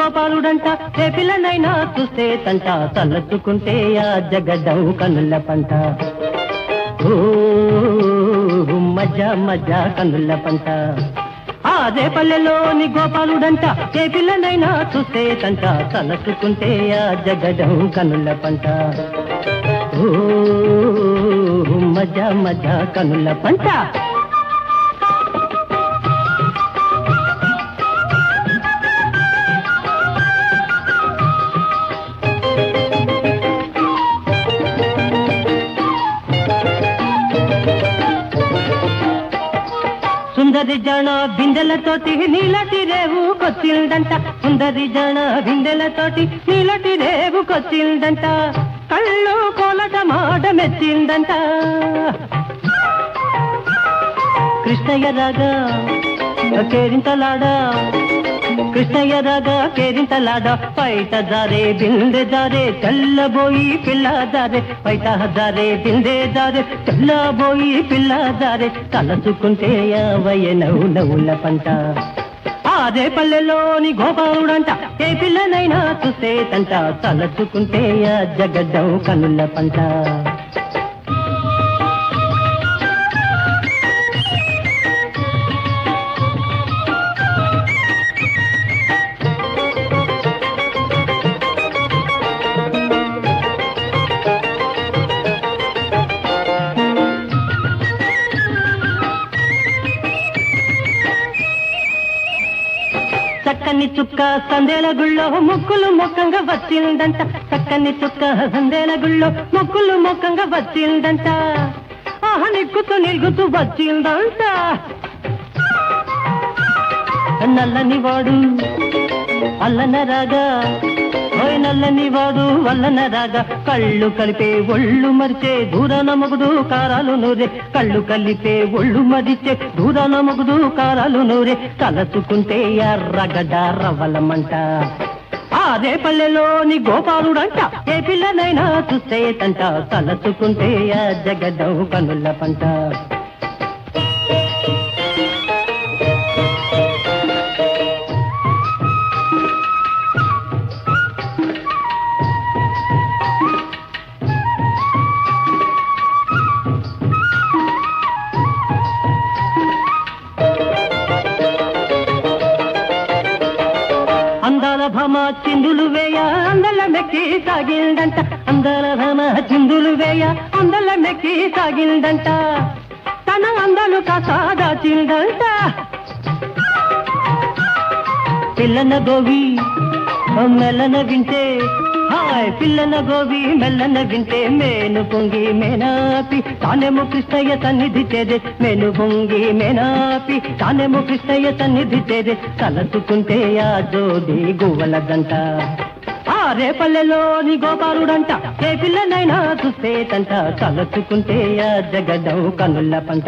గోపాలుడంట ఏ పిల్లనైనా చూస్తే తంట తలచుకుంటే ఆ జగడం కనుల పంట ఓ మజా మజా కనుల పంట అదే పల్లెలోని గోపాలుడంట ఏ పిల్లనైనా చూస్తే తంట తలచుకుంటే ఆ జగడం కనుల పంట ఓ మజా మజా కనుల పంట సుందరి జన బిందెలతోటి నీలటి రేవు కొచ్చిందంట సుందరి జన బిందెలతోటి నీలటి రేవు కొచ్చిందంట కళ్ళు కోలట మాట మెచ్చిందంట కృష్ణయ్య రాగా కేరింతలాడా కృష్ణయ్య రాగా కేరింతలాడా పైట జారే బిందె జారే తెల్లబోయి పిల్ల జారే పైట జారే బిందె జారే తెల్లబోయి పిల్ల జారే తలచుకుంటే యావయ్య నవ్వుల పంట అదే పల్లెలోని గోపాలుడంట ఏ పిల్లనైనా చూస్తే తంట తలచుకుంటే ఆ జగడం కనుల పంట చక్కని చుక్క సందేల గుళ్ళో ముక్కులు మొక్కంగా వచ్చిందంట చక్కని చుక్క సందేల గుళ్ళో ముక్కులు మొక్కంగా వచ్చిందంట ఆహా నిగ్గుతూ నిలుగుతూ వచ్చిందంట నల్లని వాడు అల్లన రాగా ఓయ్ నల్లని వాడు వల్లన రాగా కళ్ళు కలిపే ఒళ్ళు మరిచే దూరాన మొగుడు కారాలు నూరే కళ్ళు కలిపే ఒళ్ళు మరిచే దూరాన మొగుడు కారాలు నూరే తలచుకుంటే ఎర్రగడ్డ రవ్వలమంట అదే పల్లెలోని గోపాలుడంట ఏ పిల్లనైనా చూస్తే తంట తలచుకుంటే ఆ జగడం కనుల పంట అందాల భామ చిందులు వేయ అందల మెక్కి సాగిందంట అందాల భామ చిందులు వేయ అందల మెక్కి సాగిందంట తన అందలు కాసాదాచిందంట పిల్లన గోవి మెల్లన వింటే హాయ్ పిల్లన గోవి మెల్లన వింటే మేను పొంగి మేనాపి తానేమో కృష్ణయ్య సన్నిధి చేదే మేను పొంగి మేనాపి తానేమో కృష్ణయ్య సన్నిధి చేదే తలచుకుంటే ఆ జోడి గువ్వలదంట ఆరే పల్లెలోని గోపాలుడంట ఏ పిల్లనైనా చూస్తే తంట తలచుకుంటే ఆ జగడం కనుల పంట